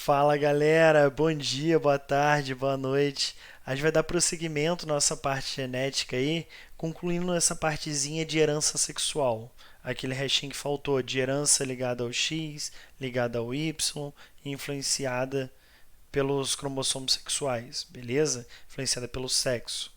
Fala galera, bom dia, boa tarde, boa noite. A gente vai dar prosseguimento à nossa parte genética aí, concluindo essa partezinha de herança sexual. Aquele restinho que faltou de herança ligada ao X, ligada ao Y, e influenciada pelos cromossomos sexuais, beleza? Influenciada pelo sexo.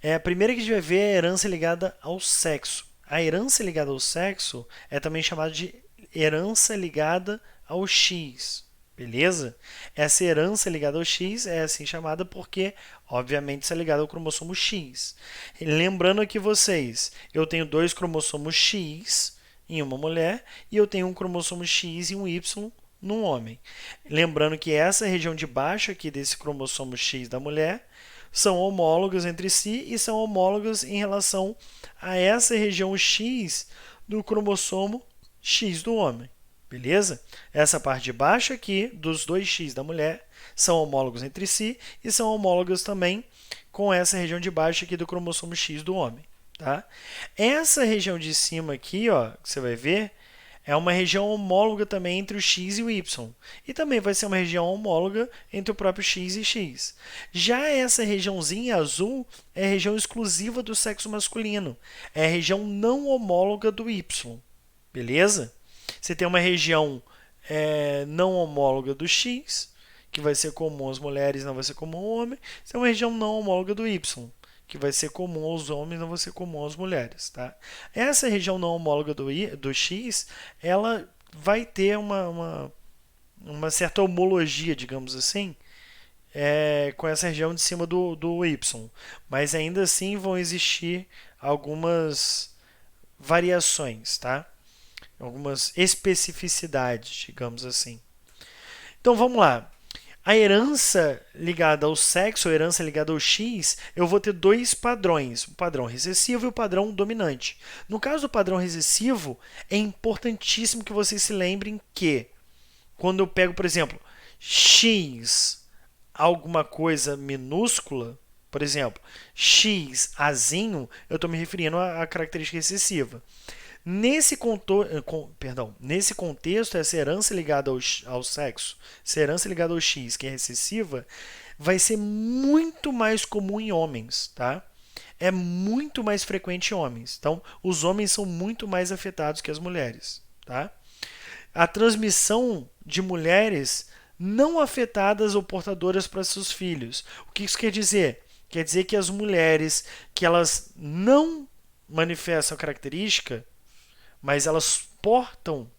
A primeira que a gente vai ver é a herança ligada ao sexo. A herança ligada ao sexo é também chamada de herança ligada ao X. Beleza? Essa herança ligada ao X é assim chamada porque, obviamente, isso é ligado ao cromossomo X. Lembrando aqui vocês, eu tenho dois cromossomos X em uma mulher e eu tenho um cromossomo X e um Y num homem. Lembrando que essa região de baixo aqui desse cromossomo X da mulher são homólogos entre si e são homólogos em relação a essa região X do cromossomo X do homem. Beleza? Essa parte de baixo aqui, dos dois X da mulher, são homólogos entre si e são homólogos também com essa região de baixo aqui do cromossomo X do homem. Tá? Essa região de cima aqui, ó, que você vai ver, é uma região homóloga também entre o X e o Y. E também vai ser uma região homóloga entre o próprio X e X. Já essa regiãozinha azul é a região exclusiva do sexo masculino. É a região não homóloga do Y. Beleza? Você tem uma região não homóloga do X, que vai ser comum às mulheres, não vai ser comum ao homem. Você tem uma região não homóloga do Y, que vai ser comum aos homens, não vai ser comum às mulheres, tá? Essa região não homóloga do X, ela vai ter uma certa homologia, digamos assim, com essa região de cima do Y. Mas ainda assim vão existir algumas variações, tá? Algumas especificidades, digamos assim. Então vamos lá. A herança ligada ao sexo, a herança ligada ao X, eu vou ter dois padrões, o padrão recessivo e o padrão dominante. No caso do padrão recessivo, é importantíssimo que vocês se lembrem que, quando eu pego, por exemplo, X, alguma coisa minúscula, por exemplo, X azinho, eu estou me referindo à característica recessiva. Nesse contexto, essa herança ligada ao sexo, essa herança ligada ao X, que é recessiva, vai ser muito mais comum em homens, tá? É muito mais frequente em homens. Então, os homens são muito mais afetados que as mulheres, tá? A transmissão de mulheres não afetadas ou portadoras para seus filhos. O que isso quer dizer? Quer dizer que as mulheres que elas não manifestam a característica, mas elas portam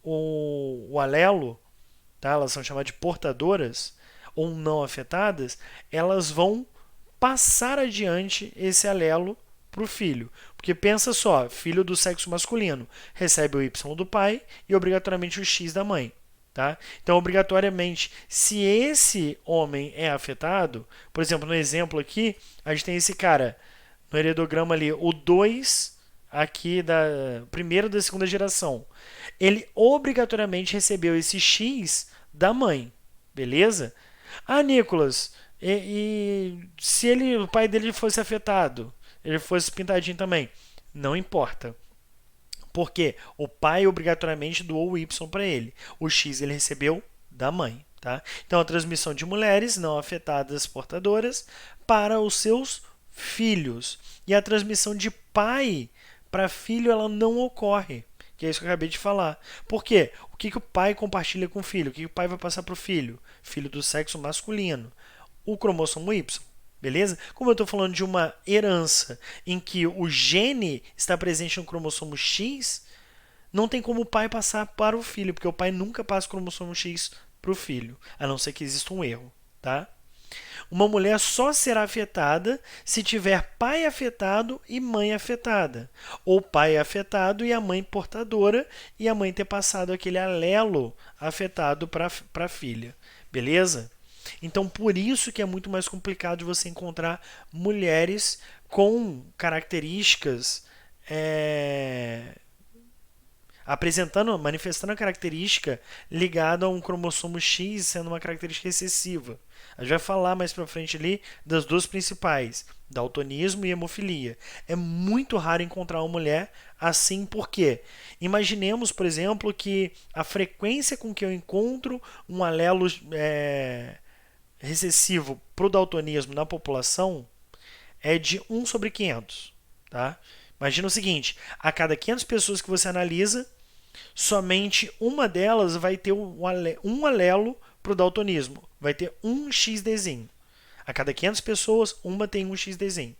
o alelo, tá? Elas são chamadas de portadoras ou não afetadas, elas vão passar adiante esse alelo para o filho. Porque pensa só, filho do sexo masculino recebe o Y do pai e obrigatoriamente o X da mãe. Tá? Então, obrigatoriamente, se esse homem é afetado, por exemplo, no exemplo aqui, a gente tem esse cara no heredograma ali, o 2 aqui da primeira ou da segunda geração. Ele obrigatoriamente recebeu esse X da mãe, beleza? Ah, Nicolas, se o pai dele fosse afetado, ele fosse pintadinho também, não importa. Porque o pai obrigatoriamente doou o Y para ele. O X ele recebeu da mãe. Tá? Então, a transmissão de mulheres não afetadas portadoras para os seus filhos. E a transmissão de pai para filho ela não ocorre. Que é isso que eu acabei de falar. Por quê? O que o pai compartilha com o filho? O que o pai vai passar para o filho? Filho do sexo masculino. O cromossomo Y. Beleza? Como eu estou falando de uma herança em que o gene está presente no cromossomo X, não tem como o pai passar para o filho, porque o pai nunca passa o cromossomo X para o filho, a não ser que exista um erro. Tá? Uma mulher só será afetada se tiver pai afetado e mãe afetada. Ou pai afetado e a mãe portadora, e a mãe ter passado aquele alelo afetado para a filha. Beleza? Então, por isso que é muito mais complicado de você encontrar mulheres com características manifestando a característica ligada a um cromossomo X sendo uma característica excessiva. A gente vai falar mais pra frente ali das duas principais, daltonismo e hemofilia. É muito raro encontrar uma mulher assim, por quê? Imaginemos, por exemplo, que a frequência com que eu encontro um alelo recessivo para o daltonismo na população é de 1/500. Tá? Imagina o seguinte: a cada 500 pessoas que você analisa, somente uma delas vai ter um alelo para o daltonismo. Vai ter um XDzinho. A cada 500 pessoas, uma tem um XDzinho.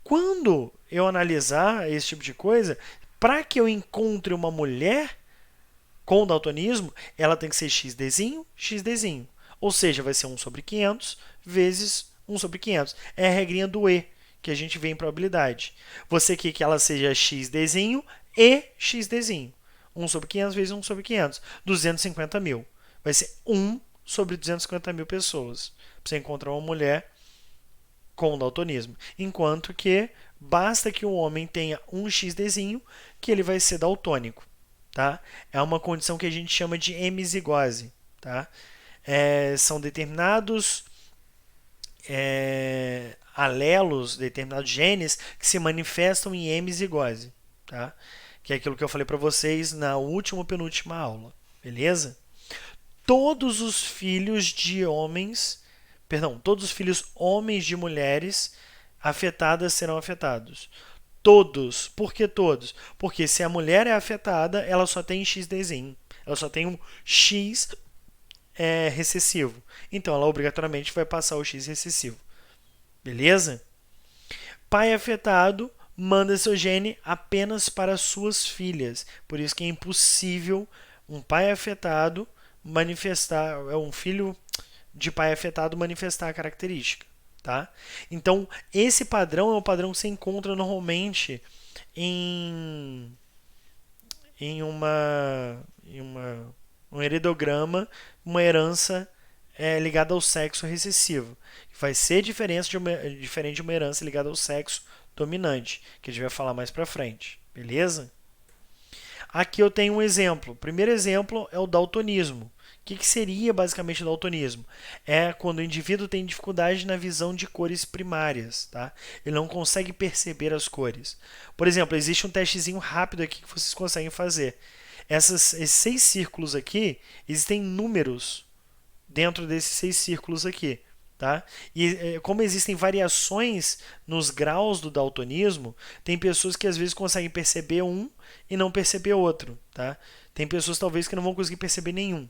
Quando eu analisar esse tipo de coisa, para que eu encontre uma mulher com daltonismo, ela tem que ser XDzinho, XDzinho. Ou seja, vai ser 1/500 vezes 1/500. É a regrinha do E que a gente vê em probabilidade. Você quer que ela seja XDzinho e XDzinho. 1/500 vezes 1/500. 250 mil. Vai ser 1/250 mil pessoas. Para você encontrar uma mulher com daltonismo. Enquanto que basta que o homem tenha um XDzinho que ele vai ser daltônico. Tá? É uma condição que a gente chama de hemizigose. Tá? São determinados alelos, determinados genes que se manifestam em hemizigose. Tá? Que é aquilo que eu falei para vocês na última ou penúltima aula. Beleza? Todos os filhos de homens, perdão, todos os filhos homens de mulheres afetadas serão afetados. Todos. Por que todos? Porque se a mulher é afetada, ela só tem XDzinho. Ela só tem um X recessivo. Então ela obrigatoriamente vai passar o X recessivo. Beleza? Pai afetado manda seu gene apenas para suas filhas. Por isso que é impossível um pai afetado manifestar, um filho de pai afetado manifestar a característica. Tá? Então, esse padrão é o padrão que você encontra normalmente em, um heredograma, uma herança ligada ao sexo recessivo. Vai ser diferente de uma herança ligada ao sexo dominante, que a gente vai falar mais pra frente. Beleza? Aqui eu tenho um exemplo. O primeiro exemplo é o daltonismo. O que seria basicamente o daltonismo? É quando o indivíduo tem dificuldade na visão de cores primárias. Tá? Ele não consegue perceber as cores. Por exemplo, existe um testezinho rápido aqui que vocês conseguem fazer. Esses 6 círculos aqui, existem números dentro desses 6 círculos aqui. Tá? E como existem variações nos graus do daltonismo, tem pessoas que às vezes conseguem perceber um e não perceber outro. Tá? Tem pessoas talvez que não vão conseguir perceber nenhum.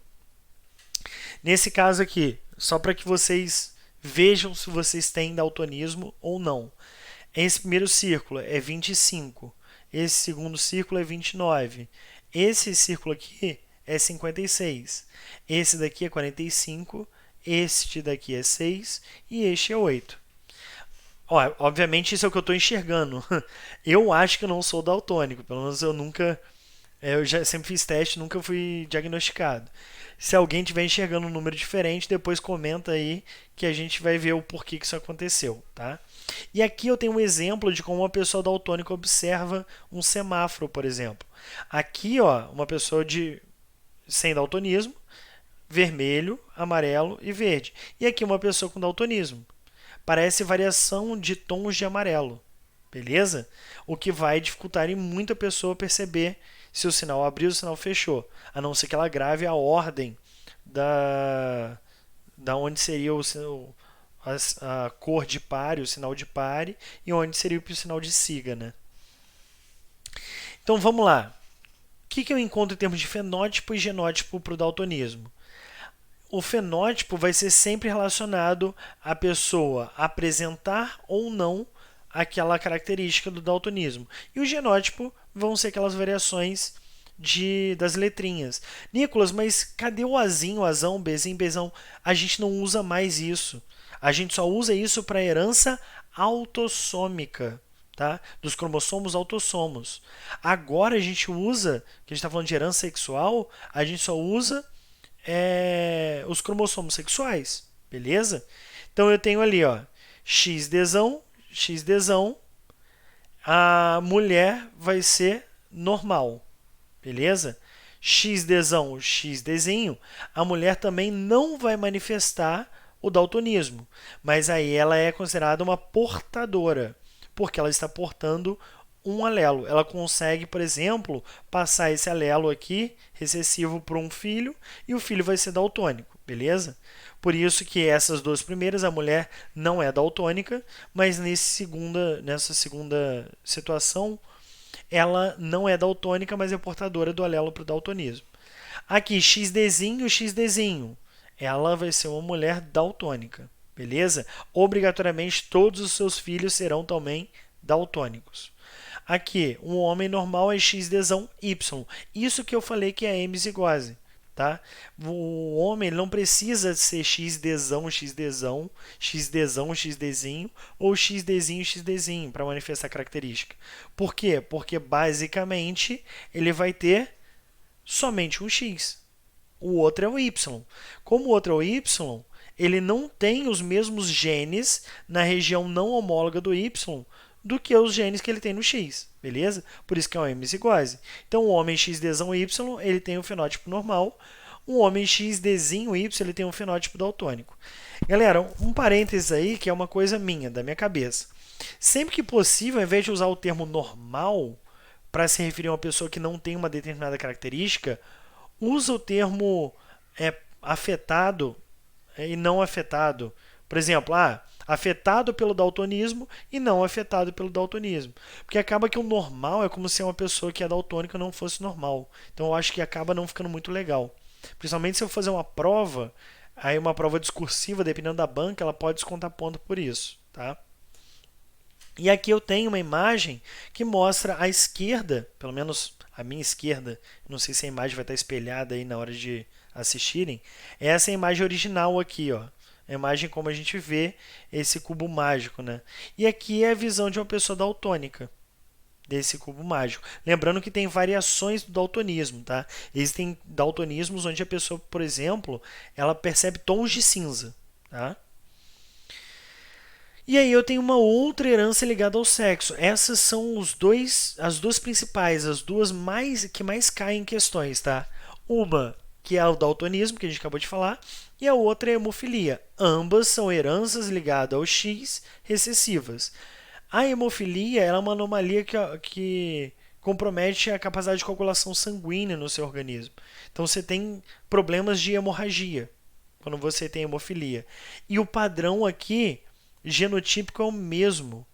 Nesse caso aqui, só para que vocês vejam se vocês têm daltonismo ou não. Esse primeiro círculo é 25. Esse segundo círculo é 29. Esse círculo aqui é 56. Esse daqui é 45. Este daqui é 6 e este é 8. Obviamente isso é o que eu estou enxergando. Eu acho que eu não sou daltônico, pelo menos eu nunca. Eu já sempre fiz teste, nunca fui diagnosticado. Se alguém estiver enxergando um número diferente, depois comenta aí que a gente vai ver o porquê que isso aconteceu. Tá? E aqui eu tenho um exemplo de como uma pessoa daltônica observa um semáforo, por exemplo. Aqui, uma pessoa sem daltonismo, vermelho, amarelo e verde. E aqui uma pessoa com daltonismo. Parece variação de tons de amarelo. Beleza? O que vai dificultar em muito a pessoa perceber se o sinal abriu ou o sinal fechou. A não ser que ela grave a ordem da onde seria a cor de pare, o sinal de pare, e onde seria o sinal de siga. Né? Então vamos lá. O que eu encontro em termos de fenótipo e genótipo para o daltonismo? O fenótipo vai ser sempre relacionado à pessoa apresentar ou não aquela característica do daltonismo. E o genótipo vão ser aquelas variações das letrinhas. Nicolas, mas cadê o Azinho, Azão, Bzinho, Bzão? A gente não usa mais isso. A gente só usa isso para herança autossômica. Tá? Dos cromossomos autossomos. Agora a gente usa, que a gente está falando de herança sexual, a gente só usa os cromossomos sexuais, beleza? Então eu tenho ali, XDzão, XDzão, a mulher vai ser normal, beleza? XDzão, XDzinho, a mulher também não vai manifestar o daltonismo, mas aí ela é considerada uma portadora, porque ela está portando um alelo. Ela consegue, por exemplo, passar esse alelo aqui, recessivo, para um filho, e o filho vai ser daltônico, beleza? Por isso que essas duas primeiras, a mulher não é daltônica, mas nessa segunda situação, ela não é daltônica, mas é portadora do alelo para o daltonismo. Aqui, XDzinho, XDzinho. Ela vai ser uma mulher daltônica, beleza? Obrigatoriamente, todos os seus filhos serão também daltônicos. Aqui, um homem normal é XDzão Y. Isso que eu falei que é a hemizigose. Tá? O homem ele não precisa ser XDzão, XDzão, XDzão, XDzinho ou XDzinho, XDzinho para manifestar característica. Por quê? Porque basicamente ele vai ter somente um X. O outro é o Y. Como o outro é o Y, ele não tem os mesmos genes na região não homóloga do Y do que os genes que ele tem no X, beleza? Por isso que é uma hemizigose. Então, o homem XDzão Y, ele tem o fenótipo normal. O homem XDzinho Y, ele tem um fenótipo daltônico. Galera, um parênteses aí que é uma coisa minha, da minha cabeça. Sempre que possível, ao invés de usar o termo normal para se referir a uma pessoa que não tem uma determinada característica, usa o termo afetado e não afetado. Por exemplo, afetado pelo daltonismo e não afetado pelo daltonismo. Porque acaba que o normal é como se uma pessoa que é daltônica não fosse normal. Então eu acho que acaba não ficando muito legal. Principalmente se eu fazer uma prova, aí uma prova discursiva, dependendo da banca, ela pode descontar ponto por isso. Tá? E aqui eu tenho uma imagem que mostra à esquerda, pelo menos a minha esquerda, não sei se a imagem vai estar espelhada aí na hora de assistirem, essa é a imagem original aqui, ó. A imagem como a gente vê esse cubo mágico, né? E aqui é a visão de uma pessoa daltônica desse cubo mágico. Lembrando que tem variações do daltonismo, tá? Existem daltonismos onde a pessoa, por exemplo, ela percebe tons de cinza, tá? E aí eu tenho uma outra herança ligada ao sexo. Essas são as duas principais, as duas que mais caem em questões, tá? Uma que é o daltonismo, que a gente acabou de falar, e a outra é a hemofilia. Ambas são heranças ligadas ao X recessivas. A hemofilia é uma anomalia que compromete a capacidade de coagulação sanguínea no seu organismo. Então você tem problemas de hemorragia quando você tem hemofilia. E o padrão aqui genotípico é o mesmo.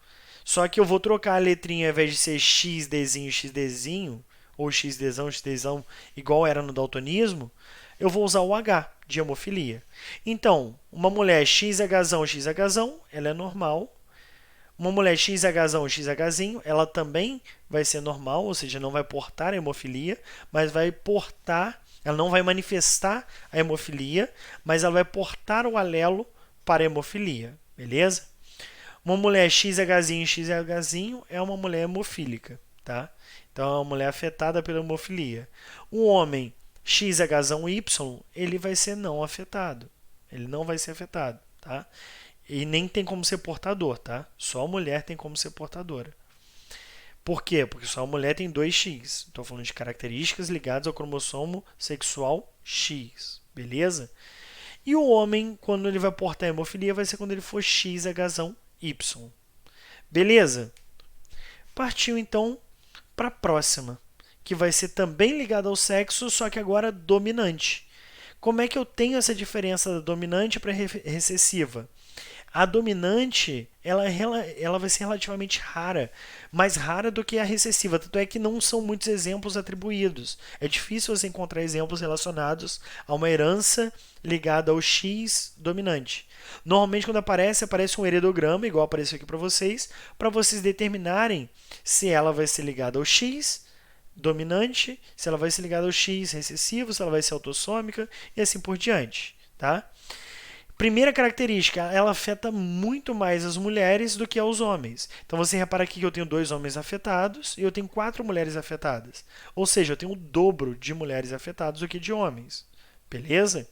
Só que eu vou trocar a letrinha, ao invés de ser XDzinho, XDzinho, ou XDzão, XDzão, igual era no daltonismo, eu vou usar o H de hemofilia. Então, uma mulher XHzão, XHzão, ela é normal. Uma mulher XHzão, XHzinho, ela também vai ser normal, ou seja, não vai portar a hemofilia, mas vai portar, ela não vai manifestar a hemofilia, mas ela vai portar o alelo para a hemofilia, beleza? Uma mulher XHzinho, XHzinho é uma mulher hemofílica, tá? Então é uma mulher afetada pela hemofilia. Um homem XHzão Y, ele vai ser não afetado. Ele não vai ser afetado, tá? E nem tem como ser portador, tá? Só a mulher tem como ser portadora. Por quê? Porque só a mulher tem 2X. Estou falando de características ligadas ao cromossomo sexual X, beleza? E o homem, quando ele vai portar a hemofilia, vai ser quando ele for XHzão Y. Beleza? Partiu então para a próxima, que vai ser também ligada ao sexo, só que agora dominante. Como é que eu tenho essa diferença da dominante para a recessiva? A dominante ela vai ser relativamente rara, mais rara do que a recessiva, tanto é que não são muitos exemplos atribuídos. É difícil você encontrar exemplos relacionados a uma herança ligada ao X dominante. Normalmente, quando aparece um heredograma, igual apareceu aqui para vocês determinarem se ela vai ser ligada ao X dominante, se ela vai ser ligada ao X recessivo, se ela vai ser autossômica e assim por diante, tá? Primeira característica, ela afeta muito mais as mulheres do que aos homens. Então você repara aqui que eu tenho 2 homens afetados e eu tenho 4 mulheres afetadas. Ou seja, eu tenho o dobro de mulheres afetadas do que de homens. Beleza?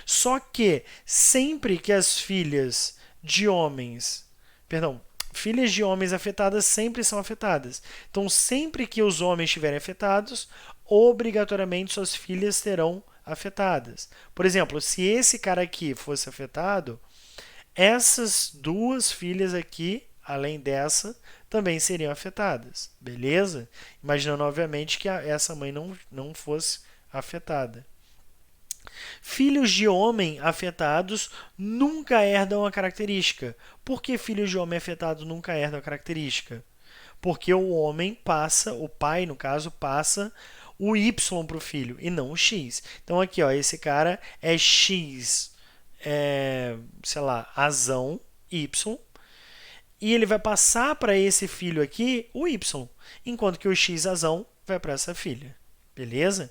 Só que sempre que as filhas de homens, perdão, filhas de homens afetadas sempre são afetadas. Então sempre que os homens estiverem afetados, obrigatoriamente suas filhas terão afetadas. Por exemplo, se esse cara aqui fosse afetado, essas duas filhas aqui, além dessa, também seriam afetadas, beleza? Imaginando, obviamente, que essa mãe não fosse afetada. Filhos de homem afetados nunca herdam a característica. Por que filhos de homem afetados nunca herdam a característica? Porque o homem passa, o pai, no caso, passa o Y para o filho e não o X. Então aqui, ó, esse cara é X, sei lá, azão, Y, e ele vai passar para esse filho aqui o Y, enquanto que o X azão vai para essa filha. Beleza?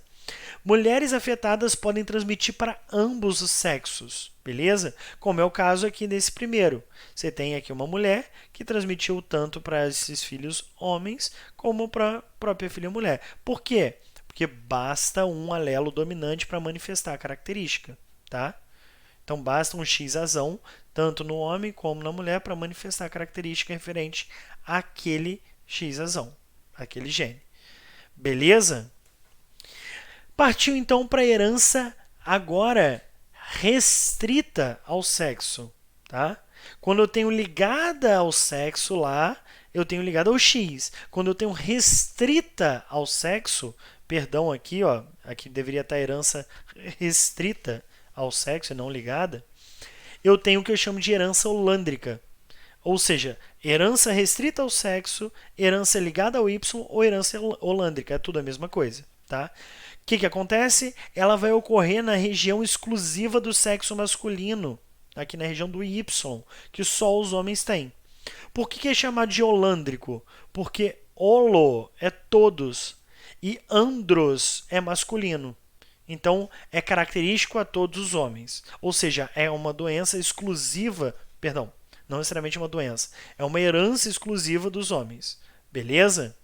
Mulheres afetadas podem transmitir para ambos os sexos, beleza? Como é o caso aqui desse primeiro. Você tem aqui uma mulher que transmitiu tanto para esses filhos homens como para a própria filha mulher. Por quê? Porque basta um alelo dominante para manifestar a característica, tá? Então basta um X azão, tanto no homem como na mulher, para manifestar a característica referente àquele X azão, aquele gene. Beleza? Partiu então para a herança agora restrita ao sexo, tá? Quando eu tenho ligada ao sexo lá, eu tenho ligada ao X. Quando eu tenho restrita ao sexo, perdão aqui, ó, aqui deveria estar a herança restrita ao sexo e não ligada, eu tenho o que eu chamo de herança holândrica. Ou seja, herança restrita ao sexo, herança ligada ao Y ou herança holândrica, é tudo a mesma coisa, tá? O que acontece? Ela vai ocorrer na região exclusiva do sexo masculino, aqui na região do Y, que só os homens têm. Por que é chamado de holândrico? Porque holo é todos e andros é masculino. Então, é característico a todos os homens. Ou seja, é uma doença exclusiva, perdão, não necessariamente uma doença, é uma herança exclusiva dos homens. Beleza?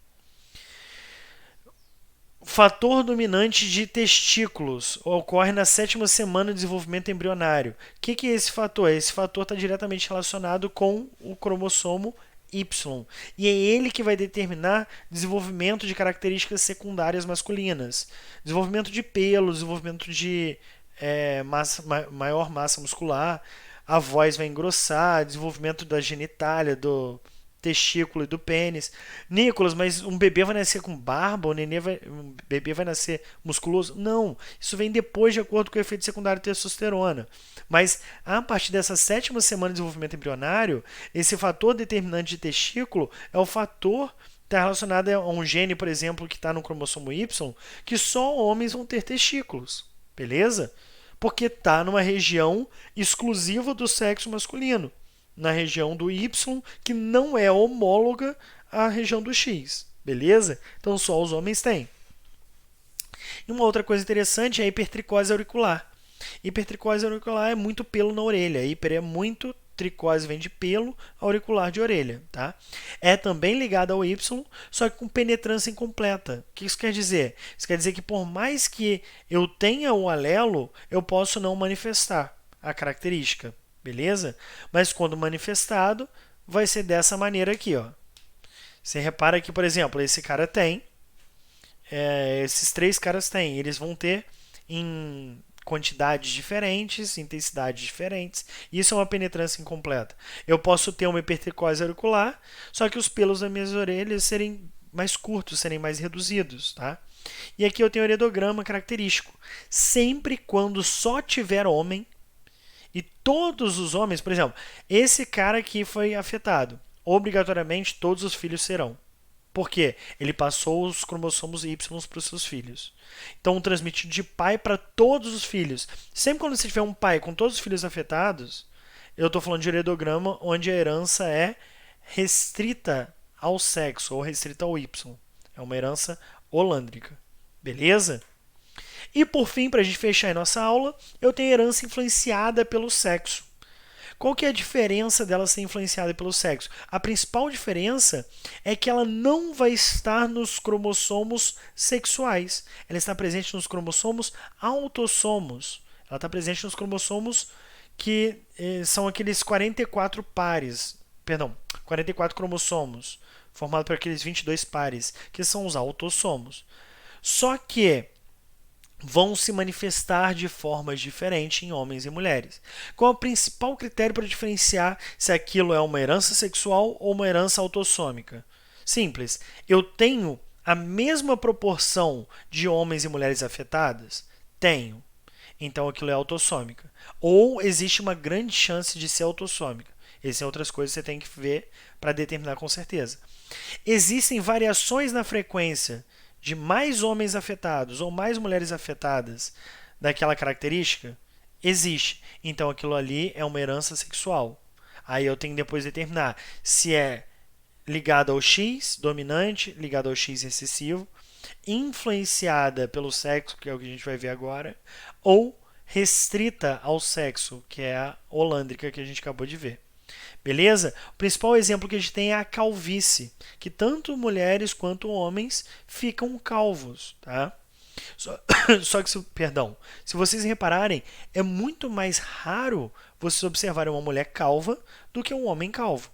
Fator dominante de testículos ocorre na 7ª semana de desenvolvimento embrionário. O que é esse fator? Esse fator está diretamente relacionado com o cromossomo Y. E é ele que vai determinar desenvolvimento de características secundárias masculinas. Desenvolvimento de pelo, desenvolvimento de maior massa muscular, a voz vai engrossar, desenvolvimento da genitália, do testículo e do pênis. Nicolas, mas um bebê vai nascer com barba? Um bebê vai nascer musculoso? Não, isso vem depois de acordo com o efeito secundário de testosterona. Mas a partir dessa 7ª semana de desenvolvimento embrionário, esse fator determinante de testículo é o fator que está relacionado a um gene, por exemplo, que está no cromossomo Y, que só homens vão ter testículos. Beleza? Porque está numa região exclusiva do sexo masculino, na região do Y, que não é homóloga à região do X. Beleza? Então só os homens têm. E uma outra coisa interessante é a hipertricose auricular. Hipertricose auricular é muito pelo na orelha. Hiper é muito, tricose vem de pelo, auricular de orelha. Tá? É também ligado ao Y, só que com penetrância incompleta. O que isso quer dizer? Isso quer dizer que por mais que eu tenha o alelo, eu posso não manifestar a característica. Beleza? Mas quando manifestado, vai ser dessa maneira aqui. Ó. Você repara que, por exemplo, esse cara tem, esses três caras têm, eles vão ter em quantidades diferentes, intensidades diferentes. Isso é uma penetrância incompleta. Eu posso ter uma hipertricose auricular, só que os pelos das minhas orelhas serem mais curtos, serem mais reduzidos, tá? E aqui eu tenho o heredograma característico. Sempre quando só tiver homem e todos os homens, por exemplo, esse cara aqui foi afetado, obrigatoriamente todos os filhos serão. Por quê? Ele passou os cromossomos Y para os seus filhos. Então, transmitido de pai para todos os filhos. Sempre quando você tiver um pai com todos os filhos afetados, eu estou falando de heredograma onde a herança é restrita ao sexo ou restrita ao Y. É uma herança holândrica. Beleza? E por fim, para a gente fechar a nossa aula, eu tenho herança influenciada pelo sexo. Qual que é a diferença dela ser influenciada pelo sexo? A principal diferença é que ela não vai estar nos cromossomos sexuais. Ela está presente nos cromossomos autossomos. Ela está presente nos cromossomos que são aqueles 44 pares, perdão, 44 cromossomos, formados por aqueles 22 pares, que são os autossomos. Só que vão se manifestar de formas diferentes em homens e mulheres. Qual é o principal critério para diferenciar se aquilo é uma herança sexual ou uma herança autossômica? Simples. Eu tenho a mesma proporção de homens e mulheres afetadas? Tenho. Então aquilo é autossômica. Ou existe uma grande chance de ser autossômica. Essas são outras coisas que você tem que ver para determinar com certeza. Existem variações na frequência de mais homens afetados ou mais mulheres afetadas daquela característica? Existe. Então aquilo ali é uma herança sexual. Aí eu tenho que depois determinar se é ligado ao X dominante, ligado ao X recessivo, influenciada pelo sexo, que é o que a gente vai ver agora, ou restrita ao sexo, que é a holândrica que a gente acabou de ver. Beleza? O principal exemplo que a gente tem é a calvície, que tanto mulheres quanto homens ficam calvos, tá? Só que, perdão, se vocês repararem, é muito mais raro vocês observarem uma mulher calva do que um homem calvo.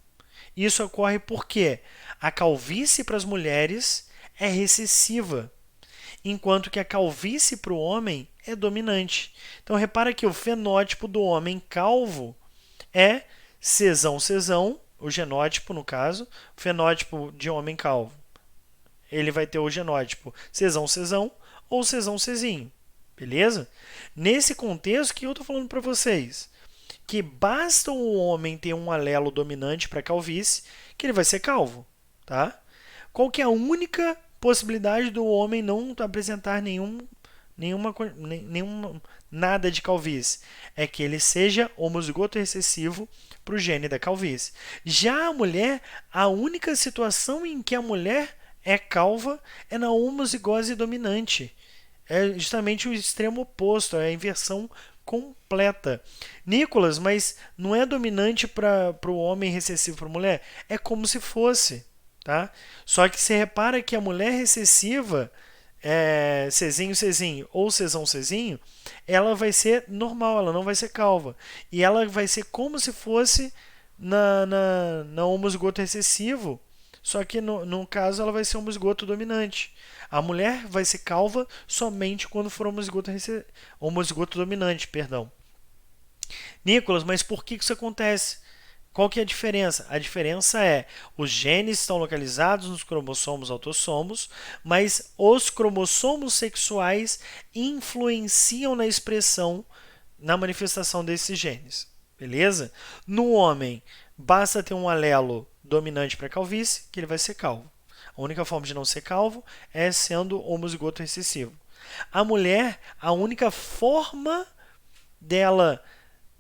Isso ocorre porque a calvície para as mulheres é recessiva, enquanto que a calvície para o homem é dominante. Então repara que o fenótipo do homem calvo é cesão, o genótipo no caso, o fenótipo de homem calvo. Ele vai ter o genótipo cesão ou cezinho. Beleza? Nesse contexto, o que eu estou falando para vocês? Que basta o homem ter um alelo dominante para calvície, que ele vai ser calvo. Tá? Qual que é a única possibilidade do homem não apresentar nada de calvície? É que ele seja homozigoto recessivo para o gene da calvície. Já a mulher, a única situação em que a mulher é calva é na homozigose dominante. É justamente o extremo oposto, é a inversão completa. Nicolas, mas não é dominante para o homem recessivo para a mulher? É como se fosse. Tá? Só que você repara que a mulher recessiva, cezinho ou cezinho, ela vai ser normal, ela não vai ser calva. E ela vai ser como se fosse na homozigoto recessivo, só que no caso ela vai ser homozigoto dominante. A mulher vai ser calva somente quando for homozigoto dominante, perdão. Nicolas, mas por que isso acontece? Qual que é a diferença? A diferença é os genes estão localizados nos cromossomos autossomos, mas os cromossomos sexuais influenciam na expressão, na manifestação desses genes. Beleza? No homem, basta ter um alelo dominante para calvície, que ele vai ser calvo. A única forma de não ser calvo é sendo homozigoto recessivo. A mulher, a única forma dela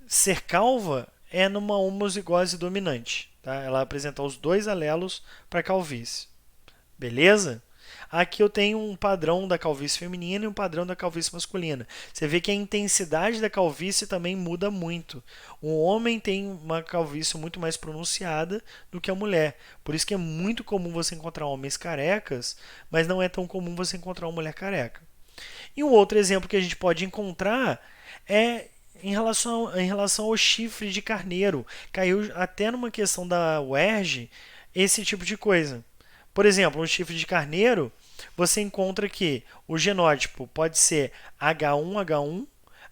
ser calva é numa homozigose dominante. Tá? Ela apresenta os dois alelos para calvície. Beleza? Aqui eu tenho um padrão da calvície feminina e um padrão da calvície masculina. Você vê que a intensidade da calvície também muda muito. O homem tem uma calvície muito mais pronunciada do que a mulher. Por isso que é muito comum você encontrar homens carecas, mas não é tão comum você encontrar uma mulher careca. E um outro exemplo que a gente pode encontrar é em relação ao chifre de carneiro. Caiu até numa questão da UERJ esse tipo de coisa. Por exemplo, um chifre de carneiro, você encontra que o genótipo pode ser H1H1,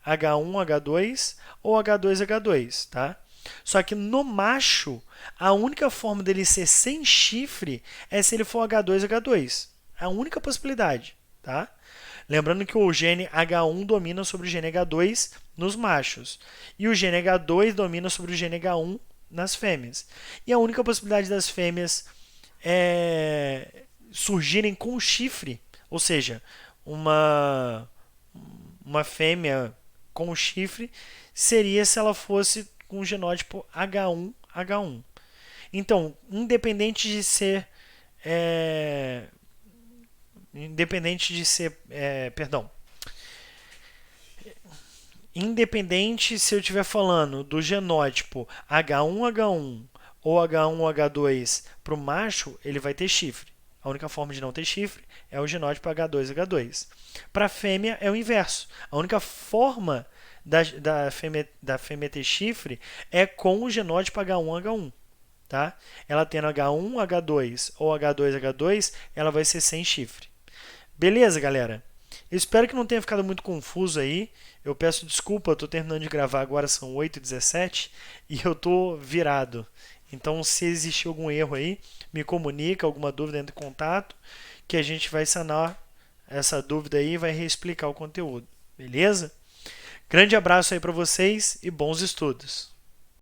H1H2 ou H2H2, tá? Só que no macho, a única forma dele ser sem chifre é se ele for H2H2. É a única possibilidade, tá? Lembrando que o gene H1 domina sobre o gene H2 nos machos e o gene H2 domina sobre o gene H1 nas fêmeas. E a única possibilidade das fêmeas surgirem com chifre, ou seja, uma fêmea com chifre, seria se ela fosse com o genótipo H1H1. Então, perdão, independente se eu estiver falando do genótipo H1H1 ou H1H2 para o macho, ele vai ter chifre. A única forma de não ter chifre é o genótipo H2H2. Para a fêmea é o inverso. A única forma da fêmea ter chifre é com o genótipo H1H1. Tá? Ela tendo H1, H2 ou H2H2, ela vai ser sem chifre. Beleza, galera? Eu espero que não tenha ficado muito confuso aí. Eu peço desculpa, eu estou terminando de gravar agora, são 8h17 e eu estou virado. Então, se existir algum erro aí, me comunica, alguma dúvida, entre em contato, que a gente vai sanar essa dúvida aí e vai reexplicar o conteúdo. Beleza? Grande abraço aí para vocês e bons estudos.